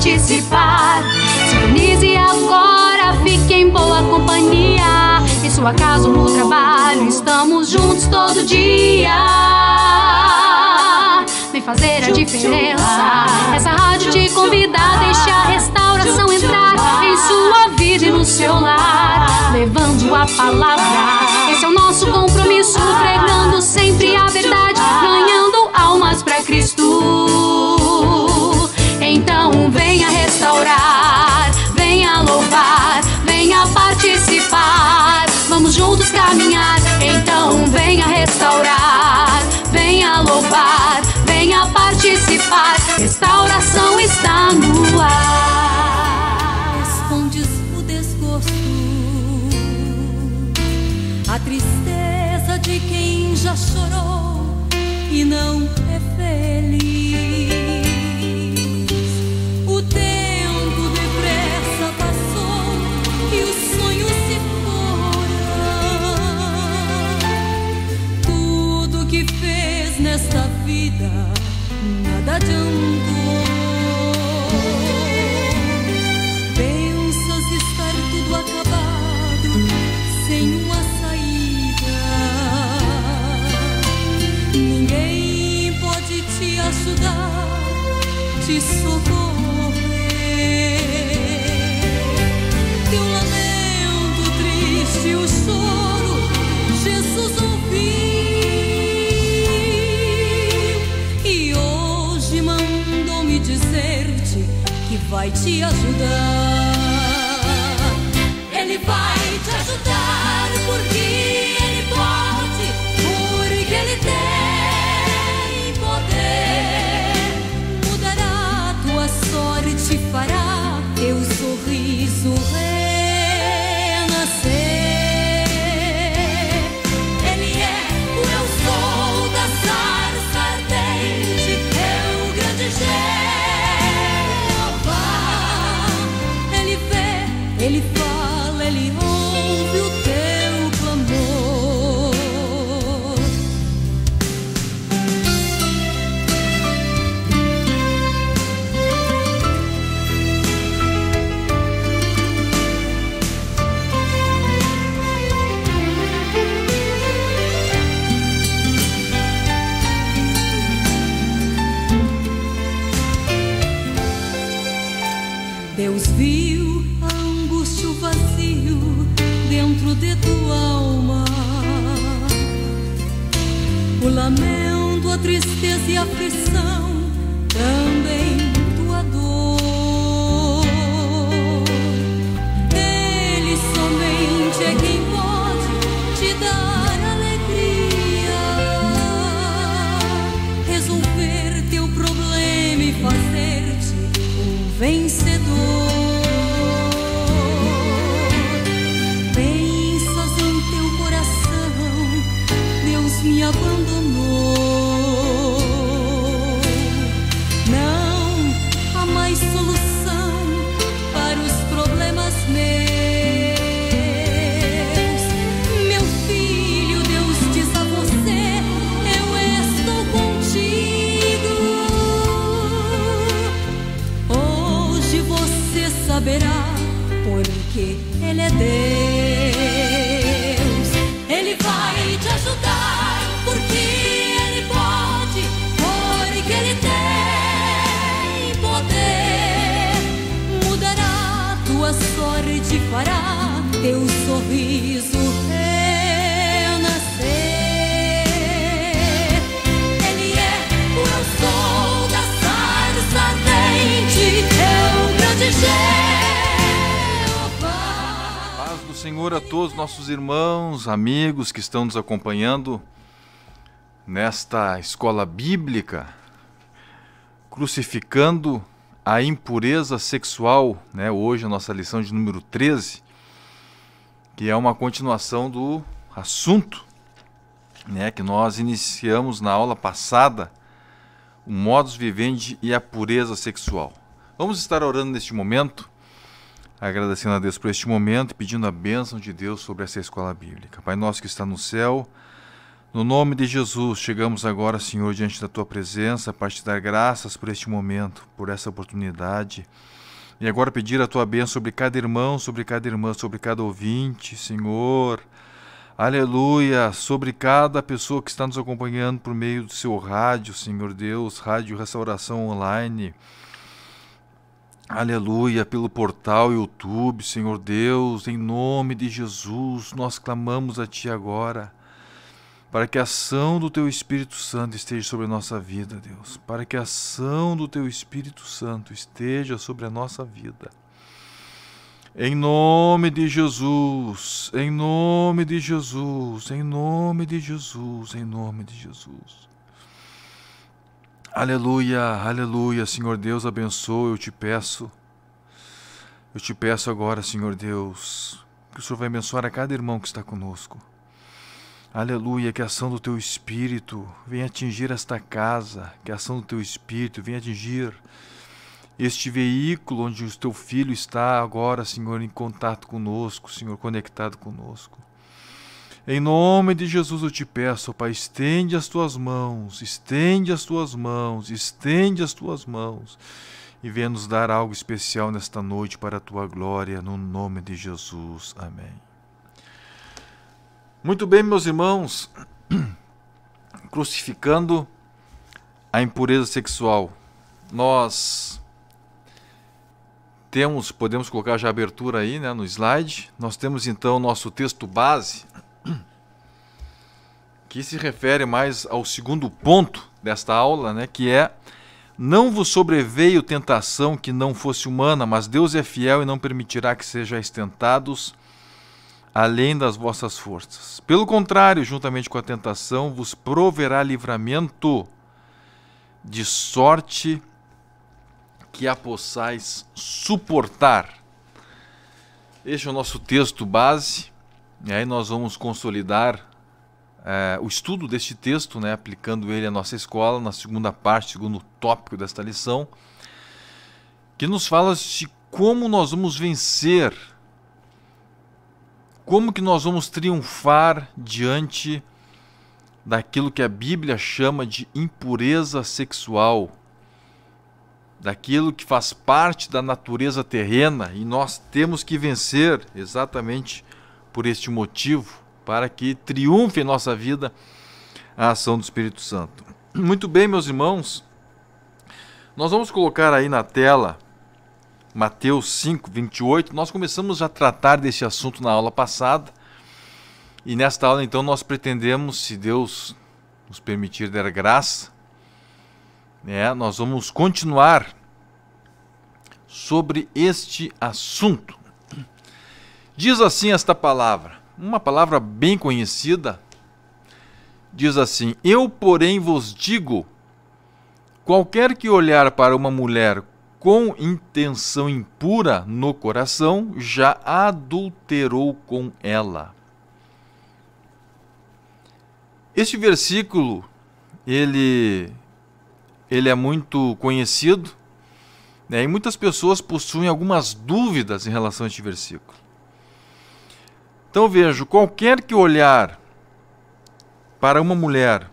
participar. Sintonize agora, fique em boa companhia. Em sua casa ou no trabalho, estamos juntos todo dia. Vem fazer a diferença. Essa rádio te convida a deixar a restauração entrar em sua vida e no seu lar, levando a palavra. Esse é o nosso compromisso, pregando sempre a verdade, ganhando almas para Cristo. Então venha restaurar, venha louvar, venha participar. Vamos juntos caminhar. Então venha restaurar, venha louvar, venha participar. Restauração está no ar. Escondes o desgosto, a tristeza de quem já chorou e não é feliz. O tempo depressa passou e os sonhos se foram. Tudo que fez nesta vida nada adiantou. Pensas estar tudo acabado, sem uma saída. Ninguém pode te ajudar, te socorrer. Teu lamento triste, o choro, Jesus ouviu. E hoje mandou-me dizer-te que vai te ajudar. Ele vai te ajudar porque Ele pode, porque Ele tem poder. Mudará tua sorte, fará teu sorriso renascer. Ele é o eu sou da sarça ardente, é o grande Jeová. Ele vê, Ele fala, Ele ouve o teu clamor. Deus viu a angústia, o vazio dentro de tua alma, o lamento, a tristeza e a aflição, também tua dor. Ele somente é quem pode te dar alegria, resolver teu problema e fazer-te um vencedor. Pensas em teu coração, Deus me abandonou. Não há mais solução para os problemas meus. Meu filho, Deus diz a você: eu estou contigo. Hoje você saberá porque Ele é Deus. Ele vai te ajudar porque Ele pode, porque Ele tem poder. Mudará tua sorte, fará teu sorriso renascer. Ele é o eu sou da sarça ardente, é o grande Jeová. Paz do Senhor a todos nossos irmãos, amigos que estão nos acompanhando nesta escola bíblica, crucificando a impureza sexual, né? Hoje a nossa lição de número 13, que é uma continuação do assunto, né, que nós iniciamos na aula passada, o modus vivendi e a pureza sexual. Vamos estar orando neste momento, agradecendo a Deus por este momento e pedindo a bênção de Deus sobre essa escola bíblica. Pai nosso que está no céu, No nome de Jesus, chegamos agora, Senhor, diante da Tua presença, para te dar graças por este momento, por essa oportunidade. E agora pedir a Tua bênção sobre cada irmão, sobre cada irmã, sobre cada ouvinte, Senhor. Aleluia, sobre cada pessoa que está nos acompanhando por meio do seu rádio, Senhor Deus, Rádio Restauração Online. Aleluia, pelo portal YouTube, Senhor Deus, em nome de Jesus, nós clamamos a Ti agora, para que a ação do Teu Espírito Santo esteja sobre a nossa vida, Deus, para que a ação do Teu Espírito Santo esteja sobre a nossa vida. Em nome de Jesus, em nome de Jesus, em nome de Jesus, em nome de Jesus. Aleluia, aleluia, Senhor Deus, abençoe, eu te peço agora, Senhor Deus, que o Senhor vai abençoar a cada irmão que está conosco. Aleluia, que a ação do Teu Espírito venha atingir esta casa, que a ação do Teu Espírito venha atingir este veículo onde o Teu Filho está agora, Senhor, em contato conosco, Senhor, conectado conosco. Em nome de Jesus eu te peço, Pai, estende as Tuas mãos, estende as Tuas mãos, estende as Tuas mãos e venha nos dar algo especial nesta noite para a Tua glória, no nome de Jesus. Amém. Muito bem, meus irmãos, crucificando a impureza sexual. Nós podemos colocar já a abertura aí, né, no slide. Nós temos então o nosso texto base, que se refere mais ao segundo ponto desta aula, né, que é: não vos sobreveio tentação que não fosse humana, mas Deus é fiel e não permitirá que sejais tentados além das vossas forças. Pelo contrário, juntamente com a tentação, vos proverá livramento, de sorte que a possais suportar. Este é o nosso texto base, e aí nós vamos consolidar o estudo deste texto, né, aplicando ele à nossa escola, na segunda parte, segundo tópico desta lição, que nos fala de como nós vamos vencer, como que nós vamos triunfar diante daquilo que a Bíblia chama de impureza sexual, daquilo que faz parte da natureza terrena, e nós temos que vencer exatamente por este motivo, para que triunfe em nossa vida a ação do Espírito Santo. Muito bem, meus irmãos, nós vamos colocar aí na tela Mateus 5, 28. Nós começamos a tratar desse assunto na aula passada, e nesta aula então nós pretendemos, se Deus nos permitir der graça, nós vamos continuar sobre este assunto. Diz assim esta palavra, uma palavra bem conhecida, diz assim: eu, porém, vos digo, qualquer que olhar para uma mulher com intenção impura no coração, já adulterou com ela. Este versículo, ele é muito conhecido, né, e muitas pessoas possuem algumas dúvidas em relação a este versículo. Então vejo, qualquer que olhar para uma mulher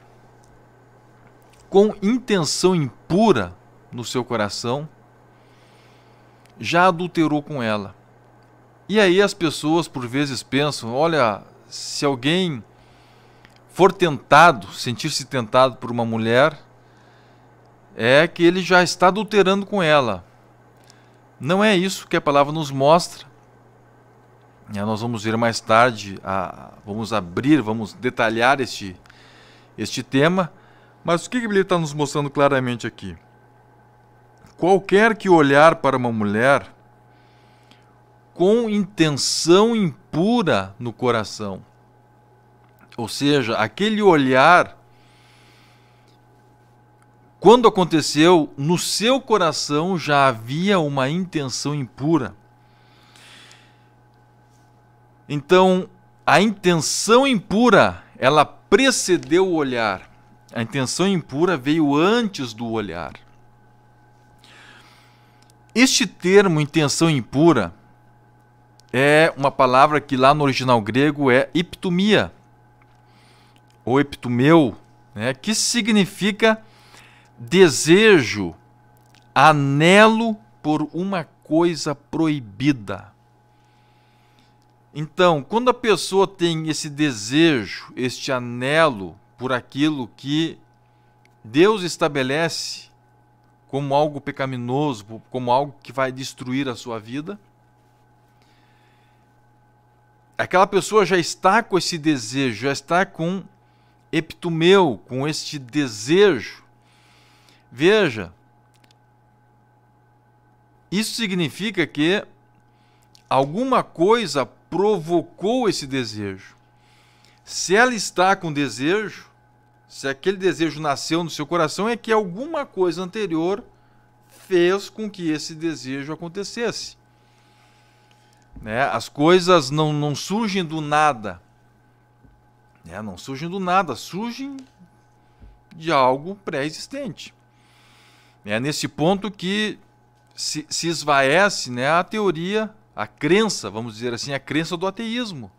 com intenção impura no seu coração, já adulterou com ela. E aí as pessoas por vezes pensam, olha, se alguém for tentado, sentir-se tentado por uma mulher, é que ele já está adulterando com ela. Não é isso que a palavra nos mostra. Nós vamos ver mais tarde, vamos detalhar este tema, mas o que a Bíblia está nos mostrando claramente aqui? Qualquer que olhar para uma mulher com intenção impura no coração, ou seja, aquele olhar, quando aconteceu, no seu coração já havia uma intenção impura. Então, a intenção impura, ela precedeu o olhar. A intenção impura veio antes do olhar. Este termo, intenção impura, é uma palavra que lá no original grego é iptumia, ou epitumeu, né, que significa desejo, anelo por uma coisa proibida. Então, quando a pessoa tem esse desejo, este anelo por aquilo que Deus estabelece como algo pecaminoso, como algo que vai destruir a sua vida, aquela pessoa já está com esse desejo, já está com epitumeu, com este desejo. Veja, isso significa que alguma coisa provocou esse desejo. Se ela está com desejo, se aquele desejo nasceu no seu coração, é que alguma coisa anterior fez com que esse desejo acontecesse. Né? As coisas não surgem do nada. Né? Não surgem do nada, surgem de algo pré-existente. É nesse ponto que se esvaece, né, a teoria, a crença, vamos dizer assim, a crença do ateísmo.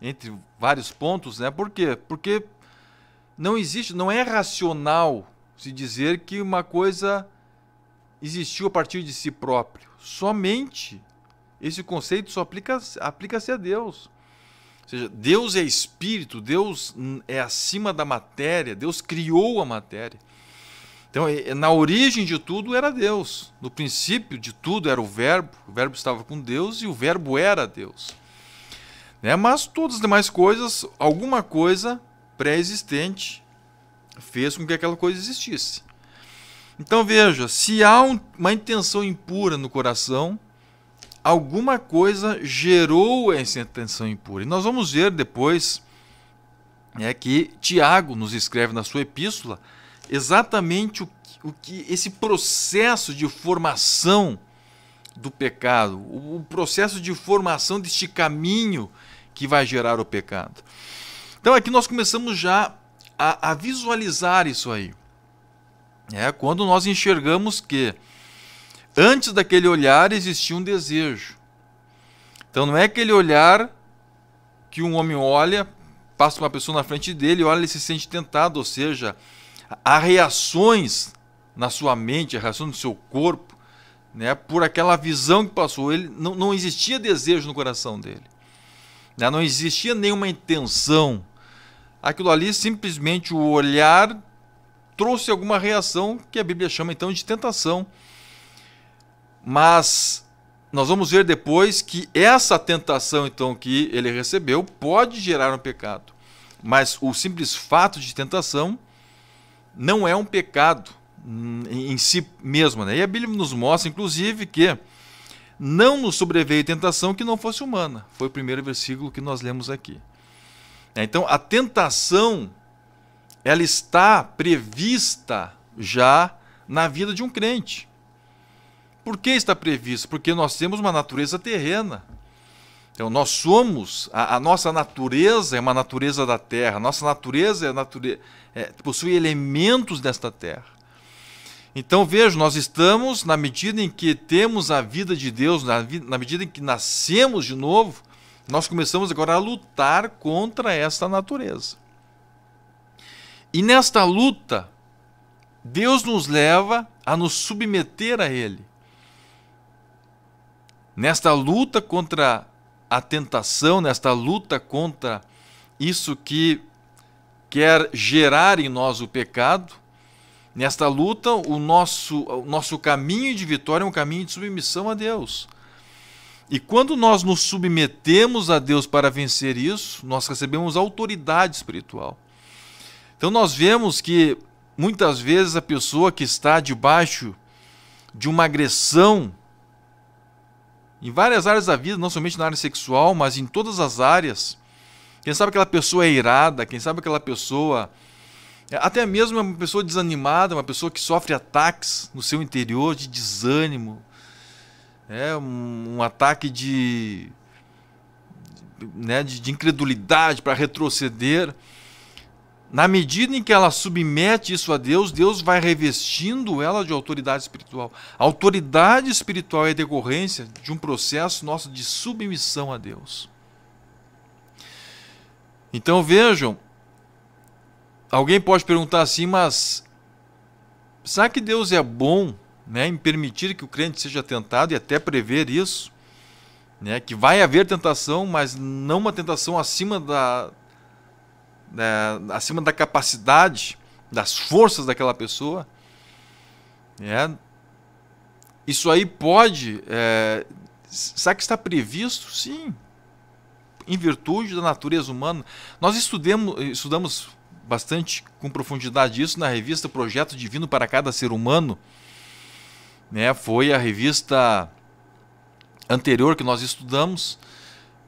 Entre vários pontos, né? Por quê? Porque não existe, não é racional se dizer que uma coisa existiu a partir de si próprio. Somente esse conceito só aplica-se a Deus. Ou seja, Deus é espírito, Deus é acima da matéria, Deus criou a matéria. Então, na origem de tudo era Deus. No princípio de tudo era o Verbo estava com Deus e o Verbo era Deus. Né? Mas todas as demais coisas, alguma coisa pré-existente fez com que aquela coisa existisse. Então veja, se há uma intenção impura no coração, alguma coisa gerou essa intenção impura. E nós vamos ver depois que Tiago nos escreve na sua epístola exatamente o que esse processo de formação do pecado, o processo de formação deste caminho que vai gerar o pecado. Então aqui nós começamos já a visualizar isso aí. Quando nós enxergamos que antes daquele olhar existia um desejo. Então não é aquele olhar que um homem olha, passa uma pessoa na frente dele, olha e se sente tentado, ou seja, há reações na sua mente, a reação no seu corpo, né, por aquela visão que passou. Ele não existia desejo no coração dele, né, não existia nenhuma intenção. Aquilo ali, simplesmente o olhar trouxe alguma reação que a Bíblia chama então de tentação. Mas nós vamos ver depois que essa tentação então que ele recebeu pode gerar um pecado. Mas o simples fato de tentação não é um pecado em si mesmo, né? E a Bíblia nos mostra, inclusive, que não nos sobreveio tentação que não fosse humana. Foi o primeiro versículo que nós lemos aqui. Então, a tentação, ela está prevista já na vida de um crente. Por que está prevista? Porque nós temos uma natureza terrena. Então, nós somos, a nossa natureza é uma natureza da terra, a nossa natureza possui elementos desta terra. Então, veja, nós estamos, na medida em que temos a vida de Deus, na medida em que nascemos de novo, nós começamos agora a lutar contra esta natureza. E nesta luta, Deus nos leva a nos submeter a Ele. Nesta luta contra a tentação, nesta luta contra isso que quer gerar em nós o pecado, nesta luta o nosso caminho de vitória é um caminho de submissão a Deus. E quando nós nos submetemos a Deus para vencer isso, nós recebemos autoridade espiritual. Então nós vemos que muitas vezes a pessoa que está debaixo de uma agressão em várias áreas da vida, não somente na área sexual, mas em todas as áreas. Quem sabe aquela pessoa é irada, quem sabe aquela pessoa, até mesmo uma pessoa desanimada, uma pessoa que sofre ataques no seu interior de desânimo, um ataque de incredulidade para retroceder. Na medida em que ela submete isso a Deus, Deus vai revestindo ela de autoridade espiritual. A autoridade espiritual é decorrência de um processo nosso de submissão a Deus. Então vejam, alguém pode perguntar assim, mas será que Deus é bom, né, em permitir que o crente seja tentado e até prever isso? Né, que vai haver tentação, mas não uma tentação acima acima da capacidade, das forças daquela pessoa. Isso aí pode... será que está previsto? Sim. Em virtude da natureza humana. Nós estudamos bastante com profundidade isso na revista Projeto Divino para Cada Ser Humano. Foi a revista anterior que nós estudamos.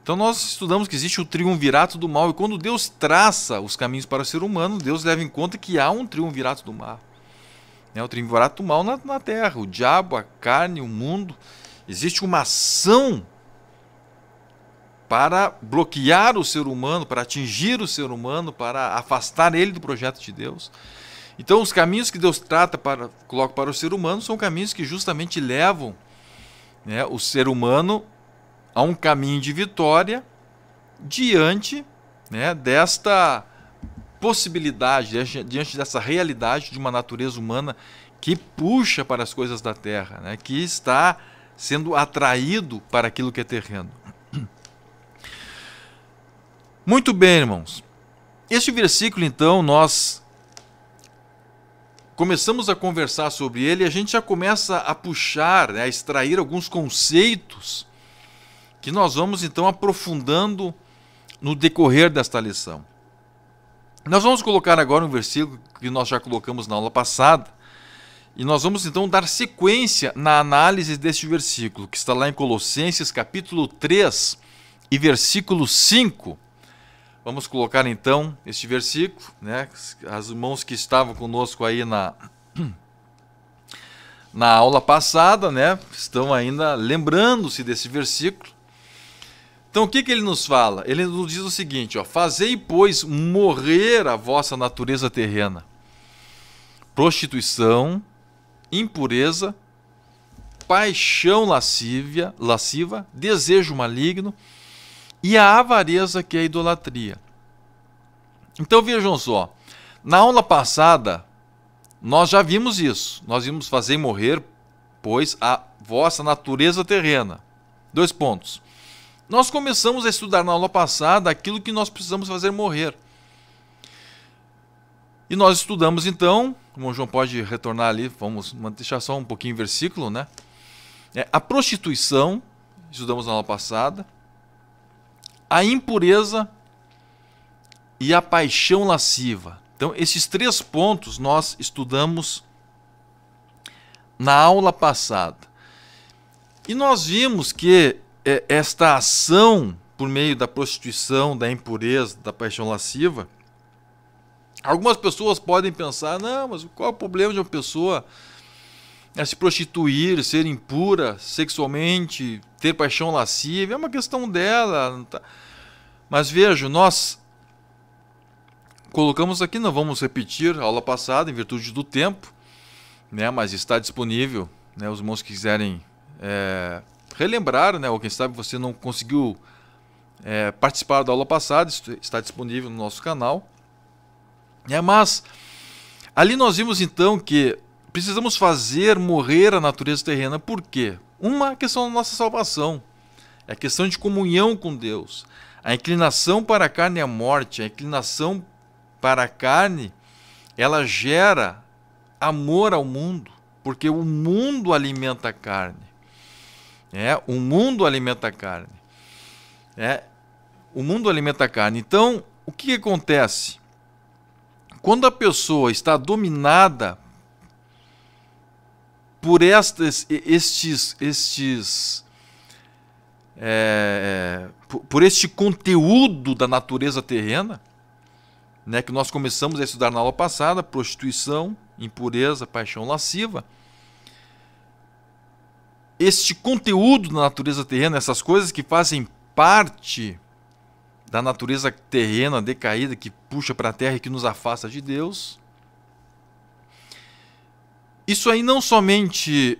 Então nós estudamos que existe o triunvirato do mal. E quando Deus traça os caminhos para o ser humano, Deus leva em conta que há um triunvirato do mal. O triunvirato do mal na terra. O diabo, a carne, o mundo. Existe uma ação para bloquear o ser humano, para atingir o ser humano, para afastar ele do projeto de Deus. Então os caminhos que Deus coloca para o ser humano são caminhos que justamente levam, né, o ser humano a um caminho de vitória diante, né, desta possibilidade, diante dessa realidade de uma natureza humana que puxa para as coisas da terra, né, que está sendo atraído para aquilo que é terreno. Muito bem, irmãos. Este versículo, então, nós começamos a conversar sobre ele e a gente já começa a puxar, né, a extrair alguns conceitos que nós vamos, então, aprofundando no decorrer desta lição. Nós vamos colocar agora um versículo que nós já colocamos na aula passada e nós vamos, então, dar sequência na análise deste versículo, que está lá em Colossenses, capítulo 3 e versículo 5. Vamos colocar então este versículo, né? As irmãos que estavam conosco aí na aula passada, né, estão ainda lembrando-se desse versículo. Então o que ele nos fala? Ele nos diz o seguinte, fazei, pois, morrer a vossa natureza terrena, prostituição, impureza, paixão lasciva, desejo maligno, e a avareza, que é a idolatria. Então vejam só, na aula passada nós já vimos isso, nós vimos fazer morrer, pois, a vossa natureza terrena. 2 pontos. Nós começamos a estudar na aula passada aquilo que nós precisamos fazer morrer. E nós estudamos então, o irmão João pode retornar ali, vamos deixar só um pouquinho o versículo, né? A prostituição, estudamos na aula passada, a impureza e a paixão lasciva. Então, esses 3 pontos nós estudamos na aula passada. E nós vimos que esta ação, por meio da prostituição, da impureza, da paixão lasciva, algumas pessoas podem pensar, não, mas qual é o problema de uma pessoa se prostituir, ser impura sexualmente, ter paixão lasciva? É uma questão dela. Mas veja, nós colocamos aqui, não vamos repetir a aula passada, em virtude do tempo, né, mas está disponível, né, os irmãos que quiserem relembrar, né, ou quem sabe você não conseguiu participar da aula passada, está disponível no nosso canal. Mas ali nós vimos então que precisamos fazer morrer a natureza terrena. Por quê? Uma questão da nossa salvação. É a questão de comunhão com Deus. A inclinação para a carne é a morte. A inclinação para a carne, ela gera amor ao mundo. Porque o mundo alimenta a carne. O mundo alimenta a carne. O mundo alimenta a carne. Então, o que acontece? Quando a pessoa está dominada por por este conteúdo da natureza terrena, né, que nós começamos a estudar na aula passada, prostituição, impureza, paixão lasciva, este conteúdo da natureza terrena, essas coisas que fazem parte da natureza terrena decaída, que puxa para a terra e que nos afasta de Deus, isso aí não somente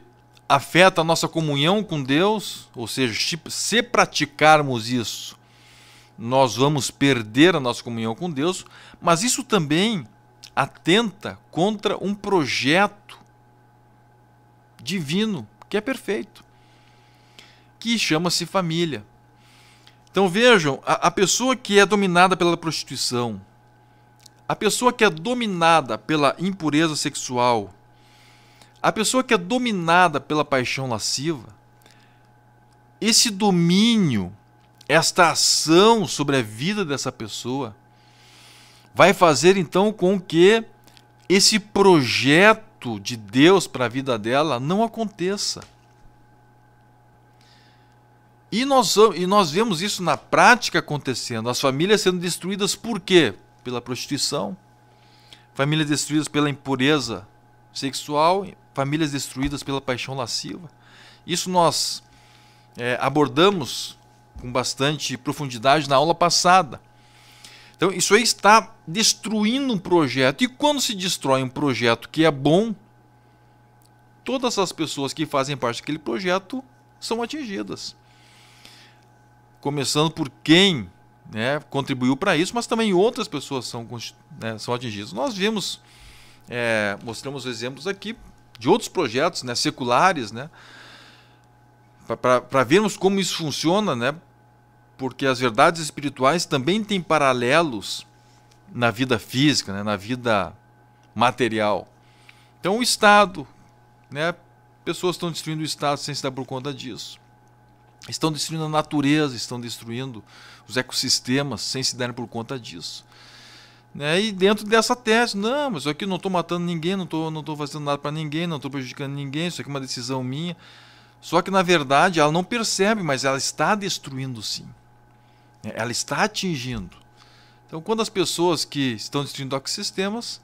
afeta a nossa comunhão com Deus, ou seja, se praticarmos isso, nós vamos perder a nossa comunhão com Deus, mas isso também atenta contra um projeto divino, que é perfeito, que chama-se família. Então vejam, a pessoa que é dominada pela prostituição, a pessoa que é dominada pela impureza sexual, a pessoa que é dominada pela paixão lasciva, esse domínio, esta ação sobre a vida dessa pessoa, vai fazer então com que esse projeto de Deus para a vida dela não aconteça. E nós vemos isso na prática acontecendo. As famílias sendo destruídas por quê? Pela prostituição. Famílias destruídas pela impureza sexual. Famílias destruídas pela paixão lasciva. Isso nós abordamos com bastante profundidade na aula passada. Então isso aí está destruindo um projeto. E quando se destrói um projeto que é bom, todas as pessoas que fazem parte daquele projeto são atingidas. Começando por quem contribuiu para isso, mas também outras pessoas são atingidas. Nós vimos, mostramos exemplos aqui de outros projetos seculares, para vermos como isso funciona, porque as verdades espirituais também têm paralelos na vida física, na vida material. Então o Estado, pessoas estão destruindo o Estado sem se dar por conta disso. Estão destruindo a natureza, estão destruindo os ecossistemas sem se darem por conta disso. E dentro dessa tese, não, mas isso aqui não estou matando ninguém, não estou fazendo nada para ninguém, não estou prejudicando ninguém, isso aqui é uma decisão minha. Só que na verdade ela não percebe, mas ela está destruindo sim. Ela está atingindo. Então quando as pessoas que estão destruindo ecossistemas,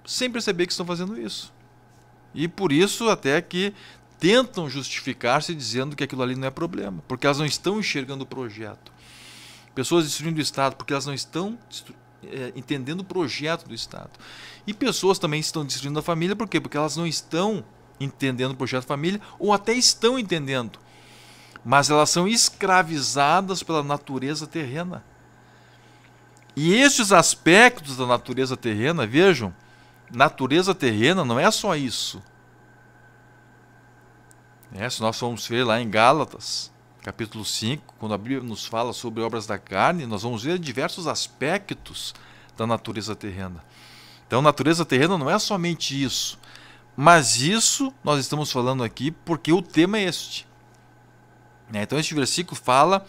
sem perceber que estão fazendo isso. E por isso até que tentam justificar-se dizendo que aquilo ali não é problema, porque elas não estão enxergando o projeto. Pessoas destruindo o Estado porque elas não estão entendendo o projeto do Estado. E pessoas também estão destruindo a família, por quê? Porque elas não estão entendendo o projeto da família, ou até estão entendendo, mas elas são escravizadas pela natureza terrena. E esses aspectos da natureza terrena, vejam, natureza terrena não é só isso. Se nós formos ver lá em Gálatas, capítulo 5, quando a Bíblia nos fala sobre obras da carne, nós vamos ver diversos aspectos da natureza terrena. Então, natureza terrena não é somente isso, mas isso nós estamos falando aqui porque o tema é este. Então, este versículo fala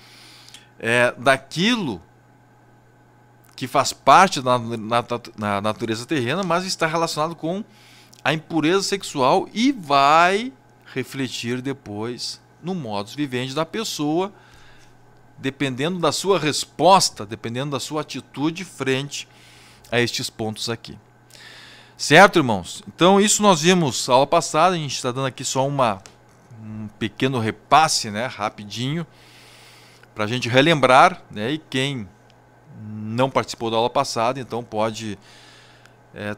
daquilo que faz parte da natureza terrena, mas está relacionado com a impureza sexual e vai refletir depois no modus vivendi da pessoa, dependendo da sua resposta, dependendo da sua atitude frente a estes pontos aqui. Certo, irmãos? Então isso nós vimos na aula passada, a gente está dando aqui só um pequeno repasse, rapidinho, para a gente relembrar, e quem não participou da aula passada, então pode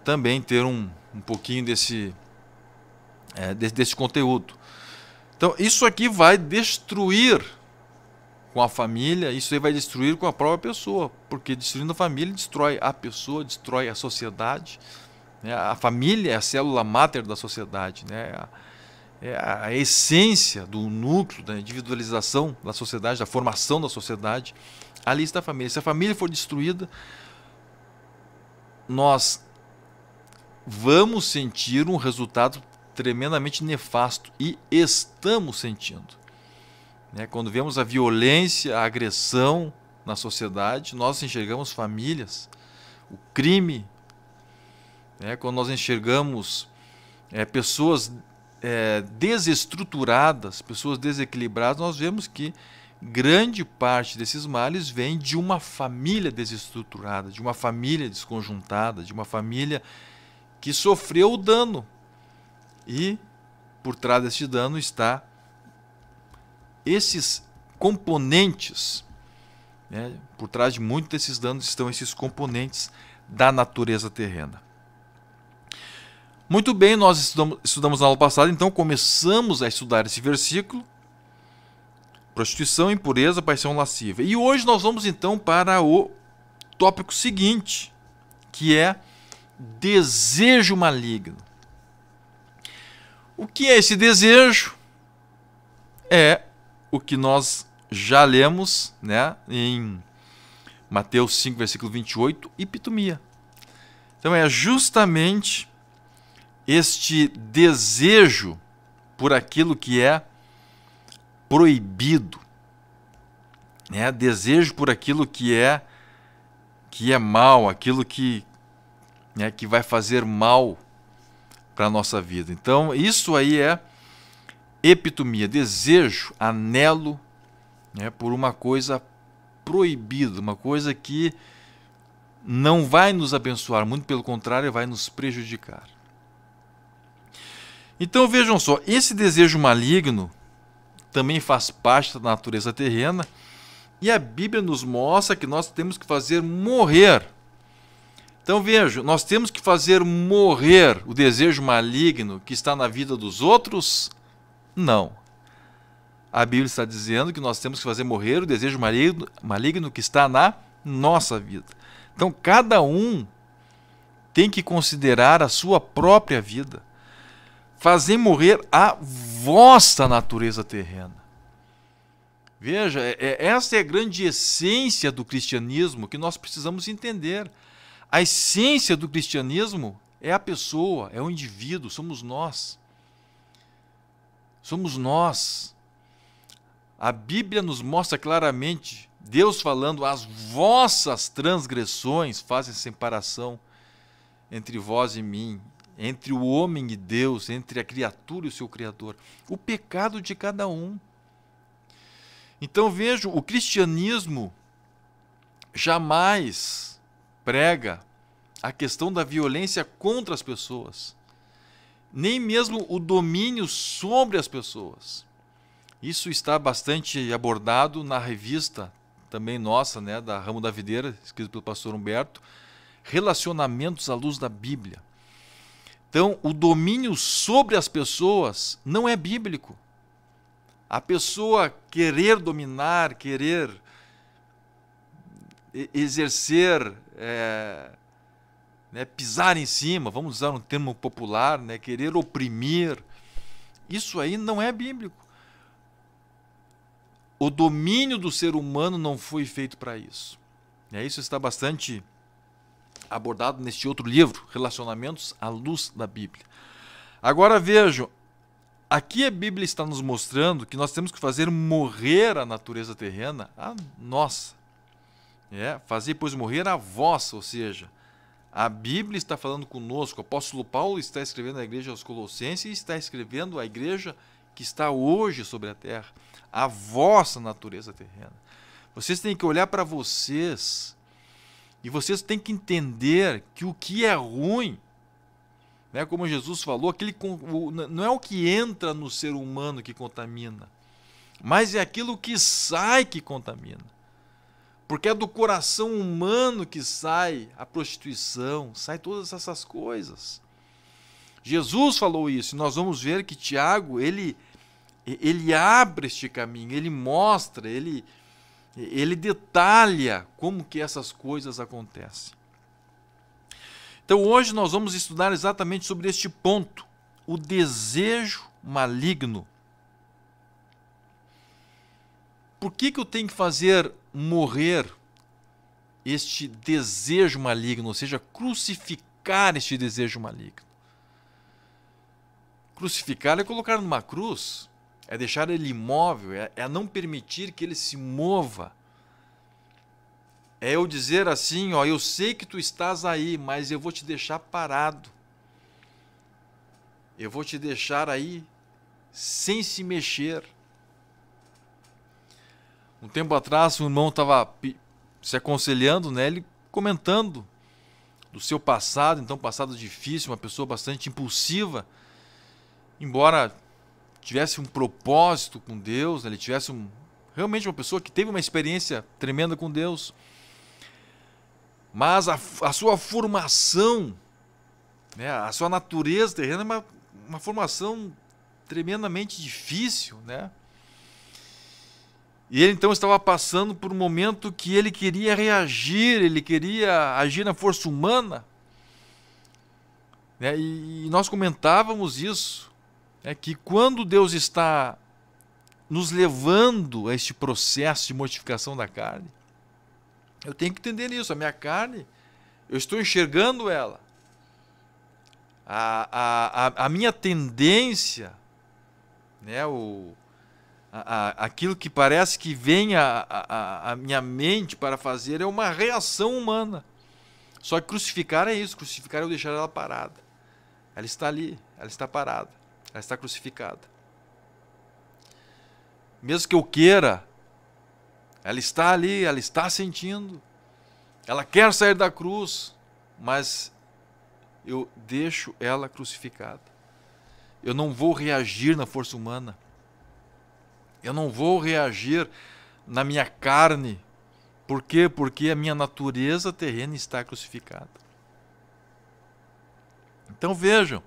também ter um pouquinho desse conteúdo. Então isso aqui vai destruir com a família, isso aí vai destruir com a própria pessoa, porque destruindo a família destrói a pessoa, destrói a sociedade. A família é a célula máter da sociedade, é a essência do núcleo da individualização da sociedade, da formação da sociedade. Ali está a família. Se a família for destruída, nós vamos sentir um resultado tremendamente nefasto, e estamos sentindo. Quando vemos a violência, a agressão na sociedade, nós enxergamos famílias, o crime, quando nós enxergamos pessoas desestruturadas, pessoas desequilibradas, nós vemos que grande parte desses males vem de uma família desestruturada, de uma família desconjuntada, de uma família que sofreu o dano. E por trás deste dano está esses componentes, por trás de muitos desses danos estão esses componentes da natureza terrena. Muito bem, nós estudamos na aula passada, então começamos a estudar esse versículo, prostituição, impureza, paixão lasciva. E hoje nós vamos então para o tópico seguinte, que é desejo maligno. O que é esse desejo? É o que nós já lemos, né, em Mateus 5, versículo 28, epitomia. Então é justamente este desejo por aquilo que é proibido, né? Desejo por aquilo que é mal, aquilo que, né, que vai fazer mal para a nossa vida. Então isso aí é epitomia, desejo, anelo, né, por uma coisa proibida, uma coisa que não vai nos abençoar, muito pelo contrário, vai nos prejudicar. Então vejam só, esse desejo maligno também faz parte da natureza terrena e a Bíblia nos mostra que nós temos que fazer morrer. Então vejam, nós temos que fazer morrer o desejo maligno que está na vida dos outros? Não. A Bíblia está dizendo que nós temos que fazer morrer o desejo maligno que está na nossa vida. Então cada um tem que considerar a sua própria vida. Fazer morrer a vossa natureza terrena. Veja, essa é a grande essência do cristianismo que nós precisamos entender. A essência do cristianismo é a pessoa, é o indivíduo, somos nós. Somos nós. A Bíblia nos mostra claramente, Deus falando, as vossas transgressões fazem separação entre vós e mim, entre o homem e Deus, entre a criatura e o seu Criador. O pecado de cada um. Então vejo, o cristianismo jamais prega a questão da violência contra as pessoas, nem mesmo o domínio sobre as pessoas. Isso está bastante abordado na revista também nossa, né, da Ramo da Videira, escrita pelo pastor Humberto, Relacionamentos à Luz da Bíblia. Então, o domínio sobre as pessoas não é bíblico. A pessoa querer dominar, querer exercer, pisar em cima, vamos usar um termo popular, né, querer oprimir, isso aí não é bíblico. O domínio do ser humano não foi feito para isso. Isso está bastante abordado neste outro livro, Relacionamentos à Luz da Bíblia. Agora vejam, aqui a Bíblia está nos mostrando que nós temos que fazer morrer a natureza terrena, a nossa. Fazer, pois, morrer a vossa, ou seja, a Bíblia está falando conosco. O apóstolo Paulo está escrevendo à igreja aos Colossenses e está escrevendo à igreja que está hoje sobre a terra, a vossa natureza terrena. Vocês têm que olhar para vocês e vocês têm que entender que o que é ruim, né, como Jesus falou, não é o que entra no ser humano que contamina, mas é aquilo que sai que contamina. Porque é do coração humano que sai a prostituição, sai todas essas coisas. Jesus falou isso, e nós vamos ver que Tiago, ele abre este caminho, ele mostra, ele detalha como que essas coisas acontecem. Então hoje nós vamos estudar exatamente sobre este ponto, o desejo maligno. Por que eu tenho que fazer morrer este desejo maligno, ou seja, crucificar este desejo maligno? Crucificar é colocar numa cruz, é deixar ele imóvel, é não permitir que ele se mova. É eu dizer assim, eu sei que tu estás aí, mas eu vou te deixar parado. Eu vou te deixar aí sem se mexer. Um tempo atrás, um irmão estava se aconselhando, né, ele comentando do seu passado, então passado difícil, uma pessoa bastante impulsiva, embora tivesse um propósito com Deus, né, ele tivesse realmente uma pessoa que teve uma experiência tremenda com Deus, mas a sua formação, né, a sua natureza terrena é uma formação tremendamente difícil, né? E ele então estava passando por um momento que ele queria reagir, ele queria agir na força humana, né? E nós comentávamos isso, que quando Deus está nos levando a este processo de mortificação da carne, eu tenho que entender isso. A minha carne, eu estou enxergando ela. A minha tendência, né, aquilo que parece que vem à minha mente para fazer é uma reação humana. Só que crucificar é isso. Crucificar é eu deixar ela parada. Ela está ali, ela está parada, ela está crucificada. Mesmo que eu queira, ela está ali, ela está sentindo. Ela quer sair da cruz, mas eu deixo ela crucificada. Eu não vou reagir na força humana. Eu não vou reagir na minha carne. Por quê? Porque a minha natureza terrena está crucificada. Então vejam,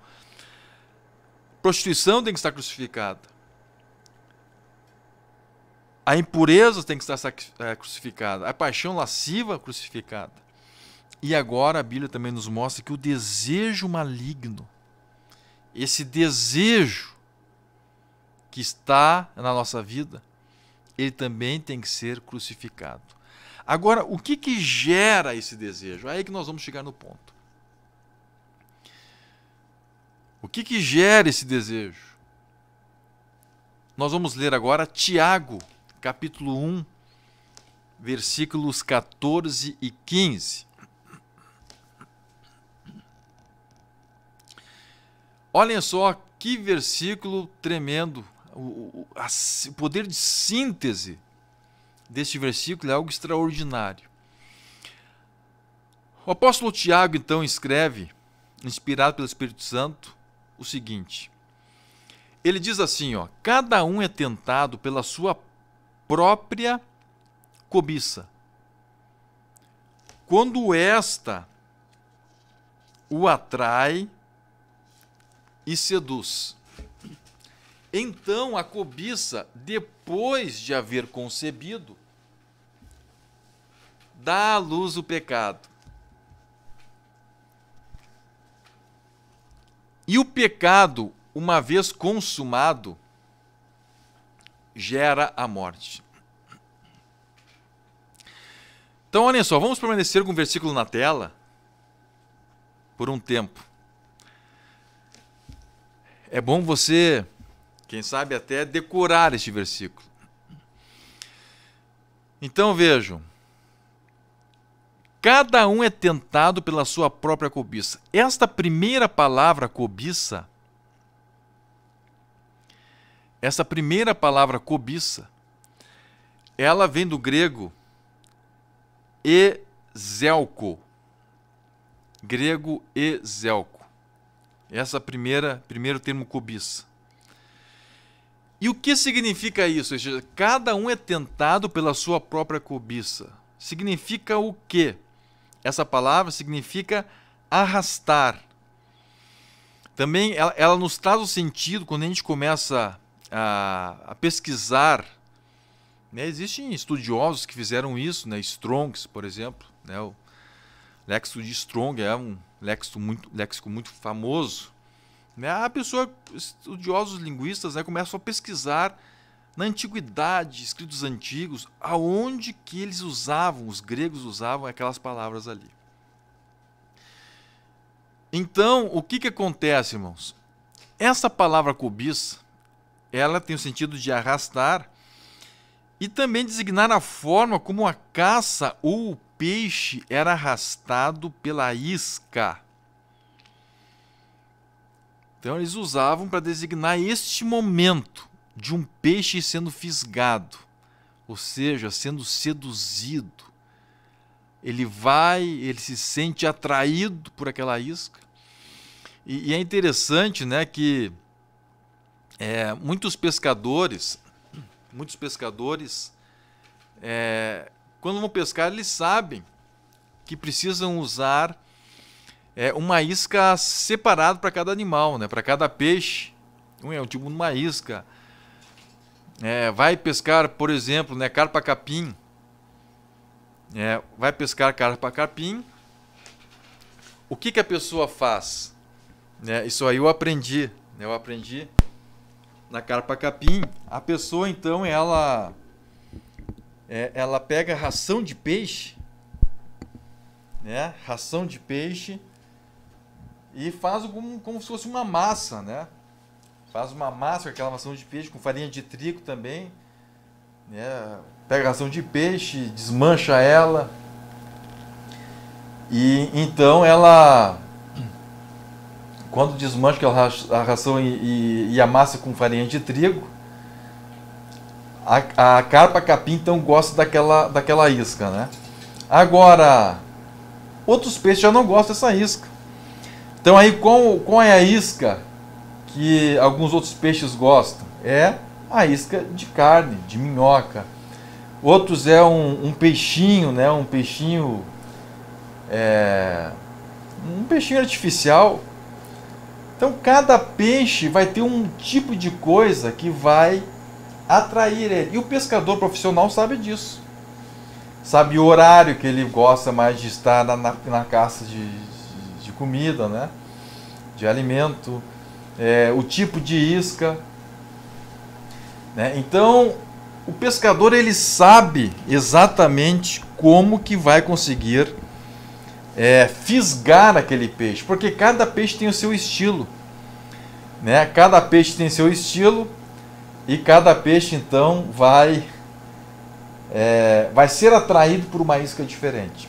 prostituição tem que estar crucificada. A impureza tem que estar crucificada. A paixão lasciva crucificada. E agora a Bíblia também nos mostra que o desejo maligno, esse desejo que está na nossa vida, ele também tem que ser crucificado. Agora, o que gera esse desejo? Aí que nós vamos chegar no ponto. O que gera esse desejo? Nós vamos ler agora Tiago, capítulo 1, versículos 14 e 15. Olhem só que versículo tremendo. O poder de síntese deste versículo é algo extraordinário. O apóstolo Tiago, então, escreve, inspirado pelo Espírito Santo, o seguinte. Ele diz assim, cada um é tentado pela sua própria cobiça, quando esta o atrai e seduz. Então a cobiça, depois de haver concebido, dá à luz o pecado. E o pecado, uma vez consumado, gera a morte. Então, olhem só, vamos permanecer com o versículo na tela por um tempo. É bom você, quem sabe, até decorar este versículo. Então, vejam. Cada um é tentado pela sua própria cobiça. Esta primeira palavra, cobiça, ela vem do grego ezelko. Grego ezelko. Essa primeiro termo cobiça. E o que significa isso? Ou seja, cada um é tentado pela sua própria cobiça. Significa o quê? Essa palavra significa arrastar. Também ela nos traz o sentido, quando a gente começa a pesquisar, né? Existem estudiosos que fizeram isso, né? Strongs, por exemplo, né? O léxico de Strong é um léxico muito famoso, né? A pessoa, estudiosos linguistas, né, começam a pesquisar na antiguidade, escritos antigos, aonde que eles usavam, os gregos usavam aquelas palavras ali. Então, o que acontece, irmãos? Essa palavra cobiça, ela tem o sentido de arrastar e também designar a forma como a caça ou o peixe era arrastado pela isca. Então, eles usavam para designar este momento de um peixe sendo fisgado, ou seja, sendo seduzido. Ele se sente atraído por aquela isca. E é interessante, né, que muitos pescadores, quando vão pescar, eles sabem que precisam usar uma isca separada para cada animal, né, para cada peixe. É um tipo de uma isca. Vai pescar, por exemplo, né, carpa-capim. Vai pescar carpa-capim. O que a pessoa faz? né? Isso aí eu aprendi. Eu aprendi na carpa capim. A pessoa, então, ela pega ração de peixe, né? Ração de peixe, e faz como se fosse uma massa, né? Faz uma massa com aquela ração de peixe, com farinha de trigo também, né? Pega a ração de peixe, desmancha ela, e então ela, quando desmancha a ração e amassa com farinha de trigo, a carpa capim então gosta daquela isca, né? Agora, outros peixes já não gostam dessa isca. Então aí qual é a isca que alguns outros peixes gostam? É a isca de carne, de minhoca. Outros é um peixinho, né? Um peixinho artificial. Então cada peixe vai ter um tipo de coisa que vai atrair ele. E o pescador profissional sabe disso. Sabe o horário que ele gosta mais de estar na caça de comida, né? De alimento, o tipo de isca, né? Então o pescador, ele sabe exatamente como que vai conseguir fisgar aquele peixe, porque cada peixe tem o seu estilo, né? Cada peixe tem seu estilo, e cada peixe então vai ser atraído por uma isca diferente.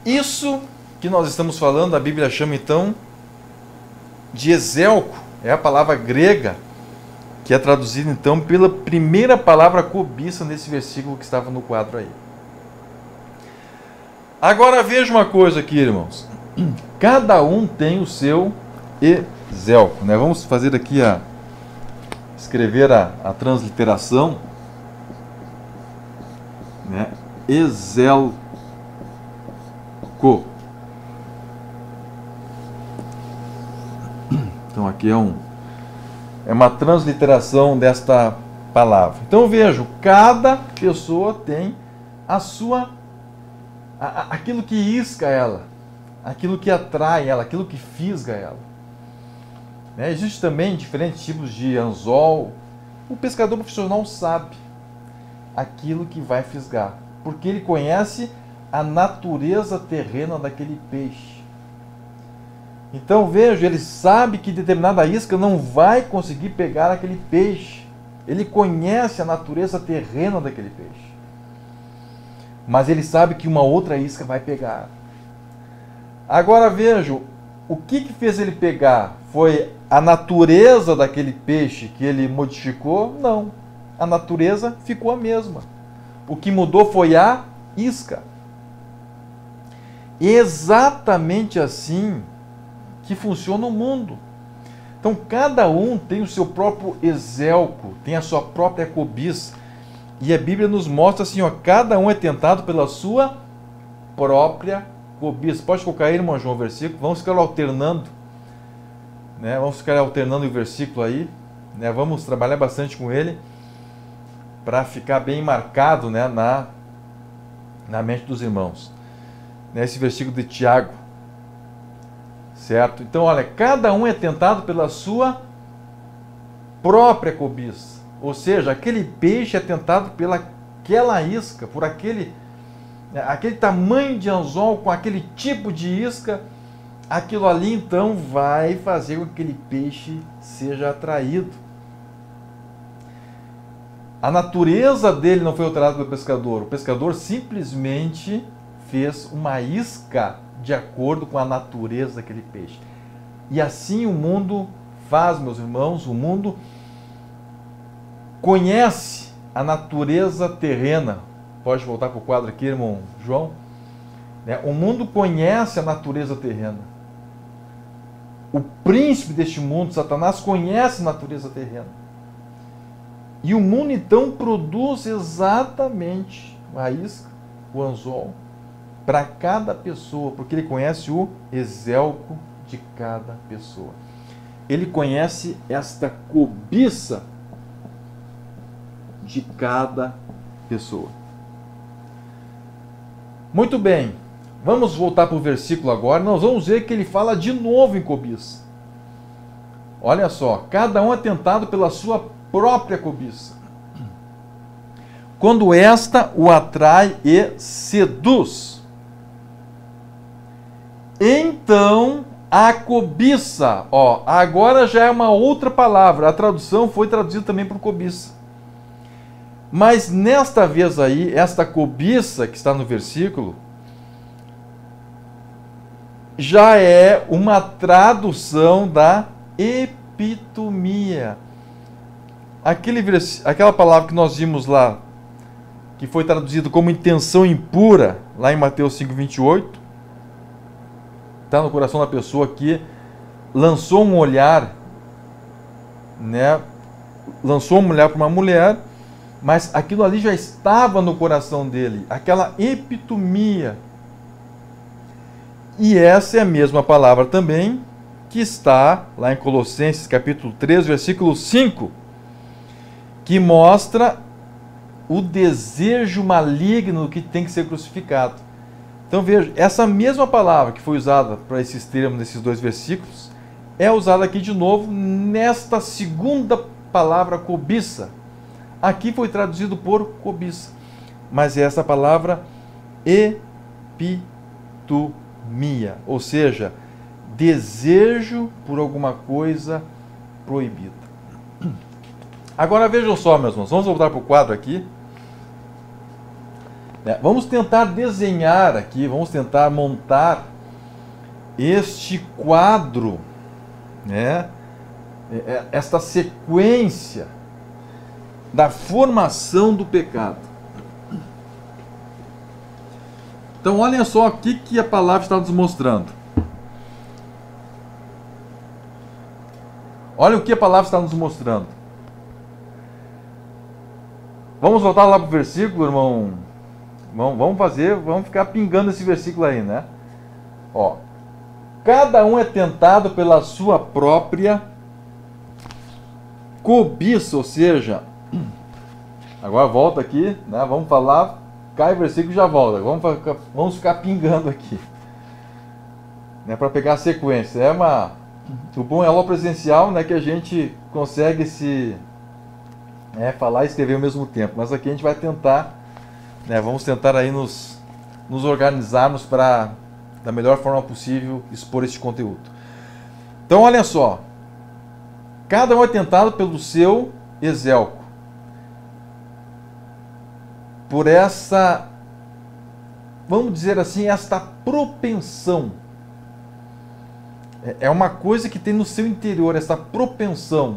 Isso que nós estamos falando, a Bíblia chama então de ezelco, é a palavra grega que é traduzida então pela primeira palavra cobiça nesse versículo que estava no quadro aí. Agora veja uma coisa aqui, irmãos. Cada um tem o seu ezelco, né? Vamos fazer aqui escrever a transliteração, né? Ezelco. Então aqui é uma transliteração desta palavra. Então vejo, cada pessoa tem a sua, aquilo que isca ela, aquilo que atrai ela, aquilo que fisga ela. Né? Existem também diferentes tipos de anzol. O pescador profissional sabe aquilo que vai fisgar, porque ele conhece a natureza terrena daquele peixe. Então veja, ele sabe que determinada isca não vai conseguir pegar aquele peixe. Ele conhece a natureza terrena daquele peixe. Mas ele sabe que uma outra isca vai pegar. Agora veja, o que fez ele pegar? Foi a natureza daquele peixe que ele modificou? Não. A natureza ficou a mesma. O que mudou foi a isca. Exatamente assim que funciona o mundo. Então cada um tem o seu próprio ezelco, tem a sua própria cobiça. E a Bíblia nos mostra assim, cada um é tentado pela sua própria cobiça. Pode colocar aí, irmão João, o versículo. Vamos ficar alternando, né? Vamos ficar alternando o versículo aí, né? Vamos trabalhar bastante com ele para ficar bem marcado, né, na mente dos irmãos. Esse versículo de Tiago, certo? Então, olha, cada um é tentado pela sua própria cobiça. Ou seja, aquele peixe é tentado pelaquela isca, por aquele tamanho de anzol, com aquele tipo de isca. Aquilo ali, então, vai fazer com que aquele peixe seja atraído. A natureza dele não foi alterada pelo pescador. O pescador simplesmente fez uma isca de acordo com a natureza daquele peixe. E assim o mundo faz, meus irmãos. O mundo conhece a natureza terrena. Pode voltar para o quadro aqui, irmão João. O mundo conhece a natureza terrena. O príncipe deste mundo, Satanás, conhece a natureza terrena. E o mundo então produz exatamente a isca, o anzol, para cada pessoa, porque ele conhece o ezelco de cada pessoa. Ele conhece esta cobiça de cada pessoa. Muito bem, vamos voltar para o versículo agora, nós vamos ver que ele fala de novo em cobiça. Olha só, cada um é tentado pela sua própria cobiça, quando esta o atrai e seduz. Então a cobiça, ó, agora já é uma outra palavra, a tradução foi traduzida também por cobiça. Mas nesta vez aí, esta cobiça que está no versículo, já é uma tradução da epitomia. Aquela palavra que nós vimos lá, que foi traduzido como intenção impura, lá em Mateus 5,28, está no coração da pessoa que lançou um olhar, né? Lançou um olhar para uma mulher, mas aquilo ali já estava no coração dele, aquela epitomia. E essa é a mesma palavra também que está lá em Colossenses capítulo 3, versículo 5, que mostra o desejo maligno que tem que ser crucificado. Então veja, essa mesma palavra que foi usada para esses termos nesses dois versículos, é usada aqui de novo nesta segunda palavra, cobiça. Aqui foi traduzido por cobiça, mas é essa palavra epitomia, ou seja, desejo por alguma coisa proibida. Agora vejam só, meus irmãos, vamos voltar para o quadro aqui. Vamos tentar desenhar aqui, vamos tentar montar este quadro, né? Esta sequência da formação do pecado. Então, olhem só o que a palavra está nos mostrando. Olha o que a palavra está nos mostrando. Vamos voltar lá para o versículo, irmão. Vamos ficar pingando esse versículo aí, né? Ó, cada um é tentado pela sua própria cobiça, ou seja, agora volta aqui, né? Vamos falar, cai o versículo e já volta. Vamos ficar pingando aqui, né? Para pegar a sequência. O bom é a aula presencial, né? Que a gente consegue falar e escrever ao mesmo tempo. Mas aqui a gente vai tentar, né? Vamos tentar aí nos organizarmos para, da melhor forma possível, expor este conteúdo. Então, olha só. Cada um é tentado pelo seu exélco. Por essa, vamos dizer assim, esta propensão. É uma coisa que tem no seu interior, essa propensão.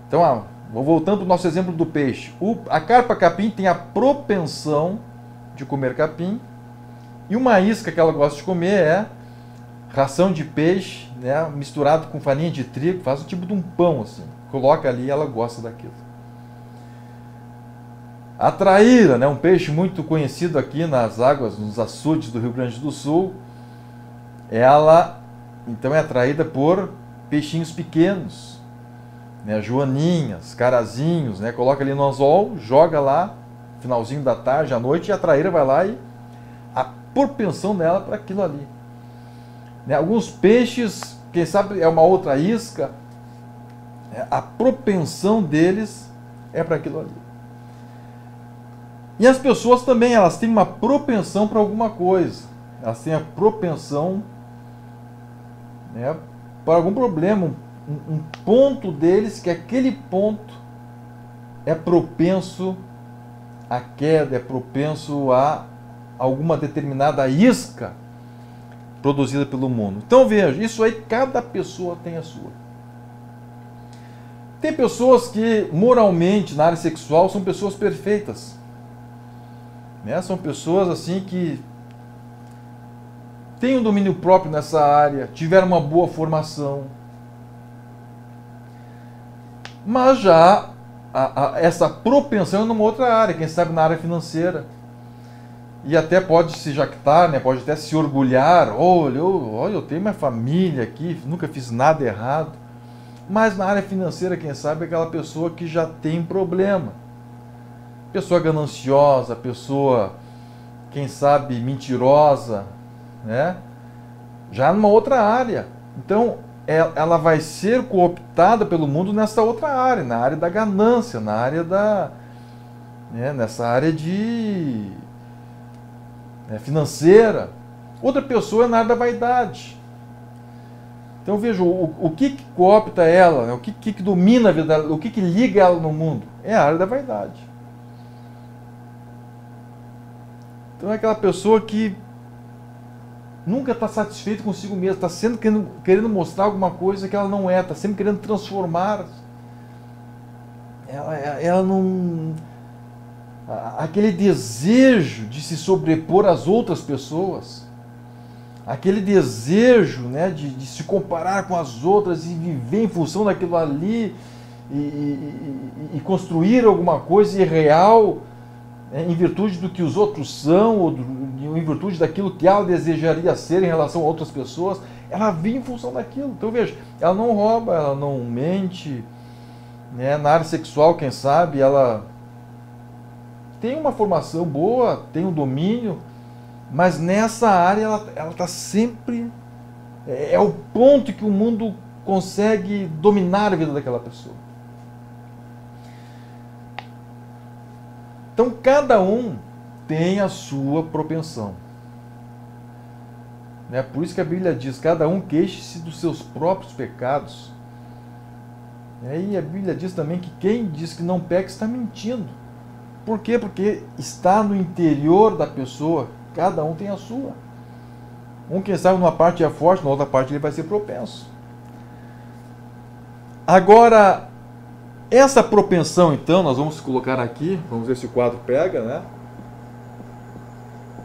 Então, voltando para o nosso exemplo do peixe. A carpa capim tem a propensão de comer capim. E uma isca que ela gosta de comer é ração de peixe, né, misturado com farinha de trigo, faz um tipo de um pão assim. Coloca ali e ela gosta daquilo. A traíra, né, um peixe muito conhecido aqui nas águas, nos açudes do Rio Grande do Sul, ela então é atraída por peixinhos pequenos, né, joaninhas, carazinhos, né, coloca ali no anzol, joga lá, finalzinho da tarde, à noite, e a traíra vai lá e a propensão dela para aquilo ali. Né, alguns peixes, quem sabe é uma outra isca, a propensão deles é para aquilo ali. E as pessoas também, elas têm uma propensão para alguma coisa. Elas têm a propensão, né, para algum problema, um ponto deles, que aquele ponto é propenso à queda, é propenso a alguma determinada isca produzida pelo mundo. Então veja, isso aí cada pessoa tem a sua. Tem pessoas que moralmente na área sexual são pessoas perfeitas, né? São pessoas assim que têm um domínio próprio nessa área, tiveram uma boa formação, mas já essa propensão é numa outra área, quem sabe na área financeira. E até pode se jactar, né? Pode até se orgulhar. Olha, eu tenho minha família aqui, nunca fiz nada errado. Mas na área financeira, quem sabe, é aquela pessoa que já tem problema. Pessoa gananciosa, pessoa, quem sabe, mentirosa, né? Já numa outra área. Então, ela vai ser cooptada pelo mundo nessa outra área, na área da ganância, na área nessa área financeira. Outra pessoa é na área da vaidade. Então veja, o que coopta ela, né? O que domina a vida dela, o que liga ela no mundo? É a área da vaidade. Então é aquela pessoa que nunca está satisfeita consigo mesma, está sempre querendo mostrar alguma coisa que ela não é, está sempre querendo transformar. Ela não... Aquele desejo de se sobrepor às outras pessoas, aquele desejo, né, de se comparar com as outras e viver em função daquilo ali e construir alguma coisa irreal, em virtude do que os outros são, ou em virtude daquilo que ela desejaria ser em relação a outras pessoas, ela vive em função daquilo. Então veja, ela não rouba, ela não mente, né? Na área sexual, quem sabe, ela tem uma formação boa, tem um domínio, mas nessa área ela está sempre... É o ponto que o mundo consegue dominar a vida daquela pessoa. Então, cada um tem a sua propensão. Né? Por isso que a Bíblia diz, cada um queixe-se dos seus próprios pecados. E a Bíblia diz também que quem diz que não peca está mentindo. Por quê? Porque está no interior da pessoa, cada um tem a sua. Quem sabe, numa parte é forte, na outra parte ele vai ser propenso. Agora, essa propensão, então, nós vamos colocar aqui, vamos ver se o quadro pega, né?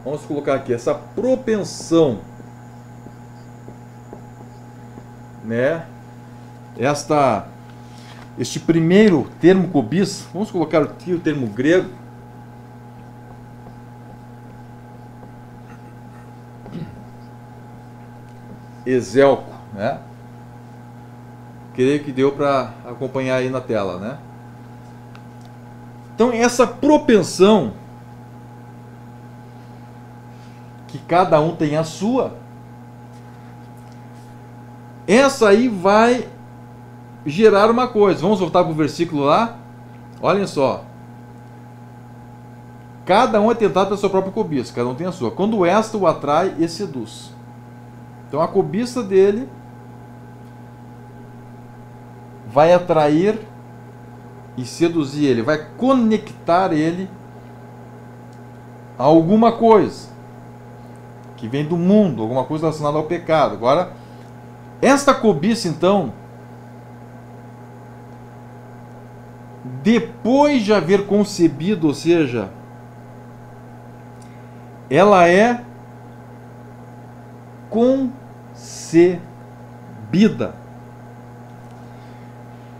Vamos colocar aqui, essa propensão, né? Este primeiro termo cobiça, vamos colocar aqui o termo grego. Ezelco, né? Creio que deu para acompanhar aí na tela, né? Então, essa propensão, que cada um tem a sua, essa aí vai gerar uma coisa. Vamos voltar para o versículo lá. Olhem só. Cada um é tentado pela sua própria cobiça, cada um tem a sua. Quando esta o atrai e seduz. Então, a cobiça dele vai atrair e seduzir ele, vai conectar ele a alguma coisa que vem do mundo, alguma coisa relacionada ao pecado. Agora, esta cobiça, então, depois de haver concebido, ou seja, ela é concebida.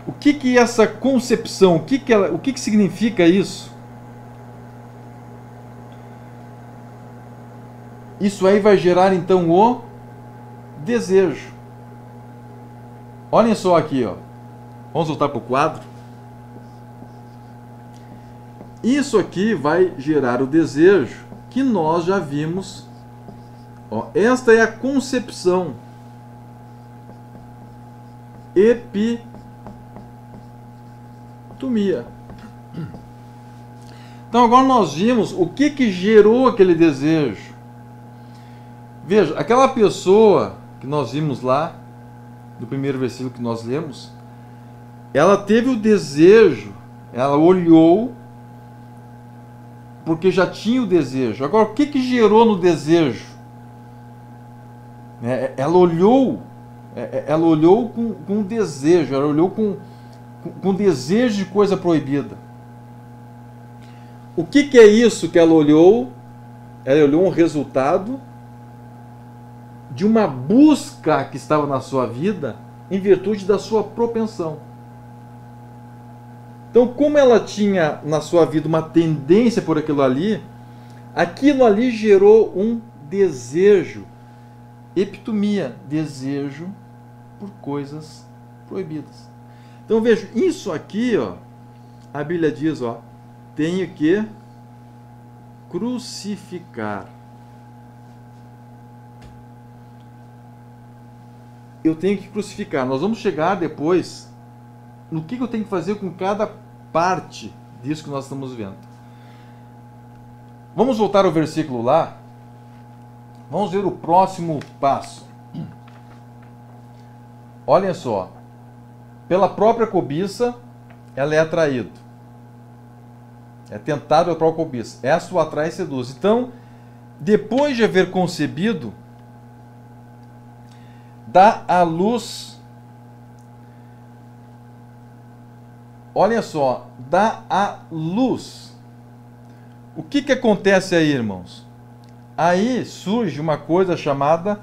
O que é essa concepção? O que significa isso? Isso aí vai gerar então o desejo. Olhem só aqui, ó. Vamos voltar para o quadro. Isso aqui vai gerar o desejo que nós já vimos. Ó, esta é a concepção. Epitomia. Então agora nós vimos o que gerou aquele desejo. Veja, aquela pessoa que nós vimos lá, no primeiro versículo que nós lemos, ela teve o desejo, ela olhou, porque já tinha o desejo. Agora, o que gerou no desejo? Ela olhou com desejo, ela olhou com desejo de coisa proibida. O que é isso que ela olhou? Ela olhou um resultado de uma busca que estava na sua vida em virtude da sua propensão. Então, como ela tinha na sua vida uma tendência por aquilo ali gerou um desejo. Epitomia, desejo por coisas proibidas. Então veja, isso aqui, ó, a Bíblia diz, ó, tenho que crucificar. eu tenho que crucificar. Nós vamos chegar depois no que eu tenho que fazer com cada parte disso que nós estamos vendo. Vamos voltar ao versículo lá. Vamos ver o próximo passo. Olhem só. Pela própria cobiça, ela é atraído. É tentado pela própria cobiça. Essa o atrai e seduz. Então, depois de haver concebido, dá à luz. Olha só, dá à luz. O que acontece aí, irmãos? Aí surge uma coisa chamada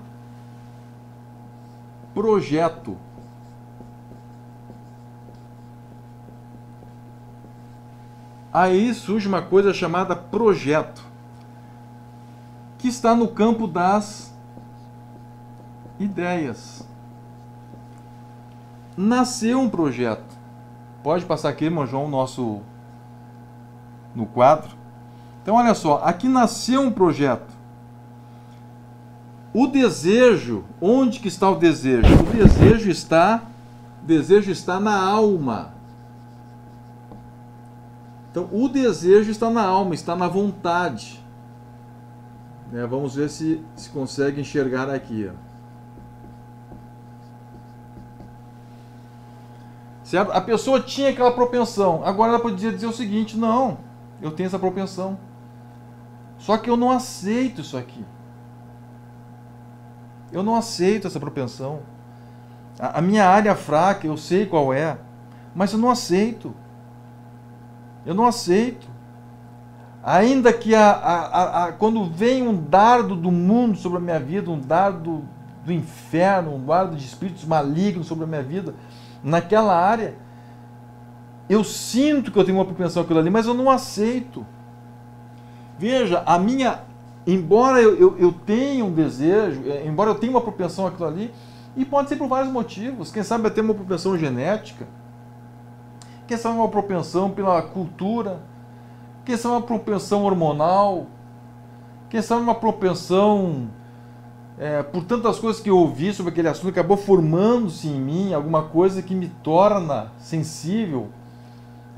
projeto. Aí surge uma coisa chamada projeto, que está no campo das ideias. Nasceu um projeto. Pode passar aqui, irmão João, no quadro. Então, olha só, aqui nasceu um projeto. O desejo, onde que está o desejo? O desejo está na alma. Então, o desejo está na alma, está na vontade. Vamos ver se consegue enxergar aqui. Certo? A pessoa tinha aquela propensão. Agora ela podia dizer o seguinte: não, eu tenho essa propensão. Só que eu não aceito isso aqui. Eu não aceito essa propensão. A minha área fraca, eu sei qual é, mas eu não aceito. Eu não aceito. Ainda que quando vem um dardo do mundo sobre a minha vida, um dardo do inferno, um dardo de espíritos malignos sobre a minha vida, naquela área, eu sinto que eu tenho uma propensão àquilo ali, mas eu não aceito. Veja, embora eu tenha um desejo, embora eu tenha uma propensão àquilo ali, e pode ser por vários motivos. Quem sabe até uma propensão genética, quem sabe uma propensão pela cultura, quem sabe uma propensão hormonal, quem sabe uma propensão por tantas coisas que eu ouvi sobre aquele assunto, acabou formando-se em mim alguma coisa que me torna sensível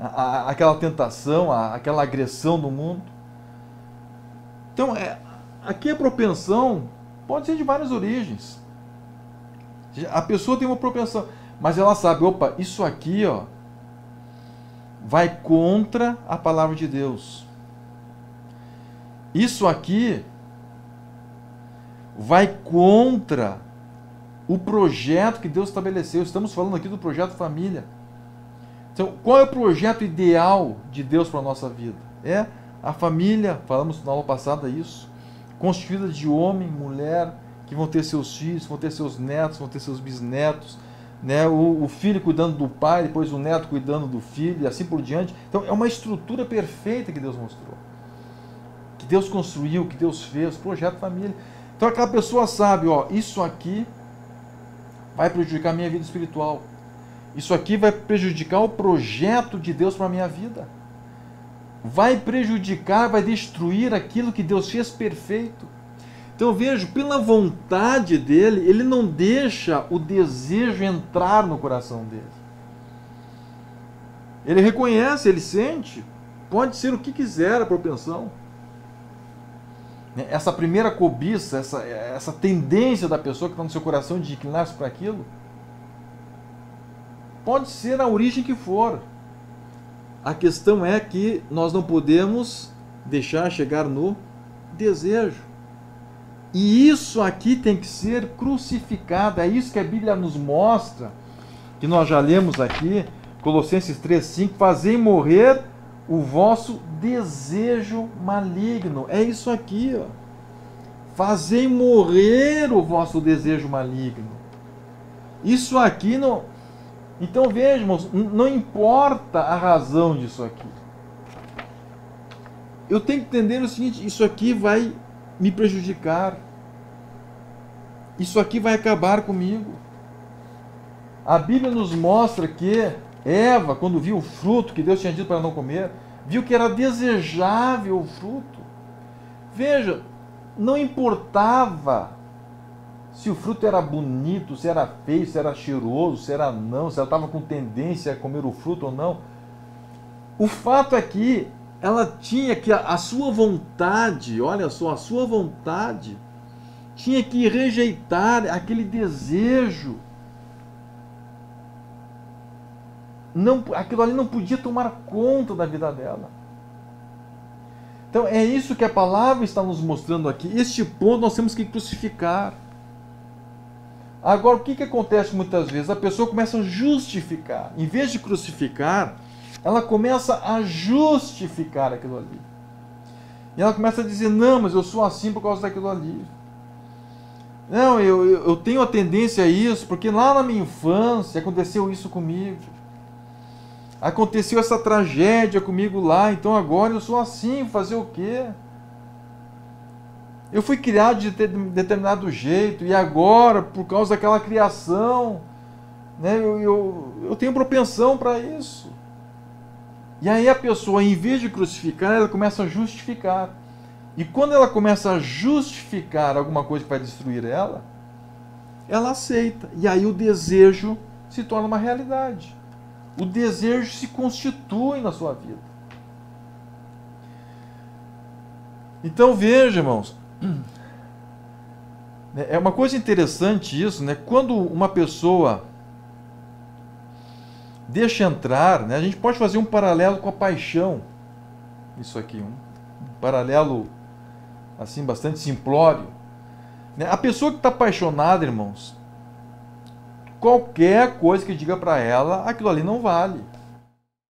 àquela tentação, àquela agressão do mundo. Então, aqui a propensão pode ser de várias origens. A pessoa tem uma propensão, mas ela sabe, opa, isso aqui, vai contra a palavra de Deus. Isso aqui vai contra o projeto que Deus estabeleceu. Estamos falando aqui do projeto família. Então, qual é o projeto ideal de Deus para a nossa vida? É a família, falamos na aula passada isso, constituída de homem, mulher, que vão ter seus filhos, vão ter seus netos, vão ter seus bisnetos, o filho cuidando do pai, depois o neto cuidando do filho, e assim por diante. Então é uma estrutura perfeita que Deus mostrou, que Deus construiu, que Deus fez, projeto família. Então aquela pessoa sabe, isso aqui vai prejudicar a minha vida espiritual, isso aqui vai prejudicar o projeto de Deus para a minha vida, vai prejudicar, vai destruir aquilo que Deus fez perfeito. Então eu vejo, pela vontade dele, ele não deixa o desejo entrar no coração dele. Ele reconhece, ele sente, pode ser o que quiser a propensão. Essa primeira cobiça, essa tendência da pessoa que está no seu coração de inclinar-se para aquilo, pode ser a origem que for. A questão é que nós não podemos deixar chegar no desejo. E isso aqui tem que ser crucificado. É isso que a Bíblia nos mostra, que nós já lemos aqui, Colossenses 3,5, fazei morrer o vosso desejo maligno. É isso aqui, fazei morrer o vosso desejo maligno. Isso aqui não... Então vejam, irmãos, não importa a razão disso aqui. Eu tenho que entender o seguinte: isso aqui vai me prejudicar. Isso aqui vai acabar comigo. A Bíblia nos mostra que Eva, quando viu o fruto que Deus tinha dito para não comer, viu que era desejável o fruto. Veja, não importava se o fruto era bonito, se era feio, se era cheiroso, se era não, se ela estava com tendência a comer o fruto ou não. O fato é que ela tinha que, a sua vontade, olha só, a sua vontade, tinha que rejeitar aquele desejo. Não, aquilo ali não podia tomar conta da vida dela. Então é isso que a palavra está nos mostrando aqui. Este ponto nós temos que crucificar. Agora, o que acontece muitas vezes? A pessoa começa a justificar. Em vez de crucificar, ela começa a justificar aquilo ali. E ela começa a dizer, não, mas eu sou assim por causa daquilo ali. Não, eu tenho a tendência a isso, porque lá na minha infância aconteceu isso comigo. Aconteceu essa tragédia comigo lá, então agora eu sou assim, fazer o quê? Eu fui criado de determinado jeito, e agora, por causa daquela criação, né, eu tenho propensão para isso. E aí a pessoa, em vez de crucificar, ela começa a justificar. E quando ela começa a justificar alguma coisa que vai destruir ela aceita. E aí o desejo se torna uma realidade. O desejo se constitui na sua vida. Então veja, irmãos, é uma coisa interessante isso, né? Quando uma pessoa deixa entrar, né? A gente pode fazer um paralelo com a paixão. Isso aqui, um paralelo assim bastante simplório. A pessoa que está apaixonada, irmãos, qualquer coisa que diga para ela, aquilo ali não vale.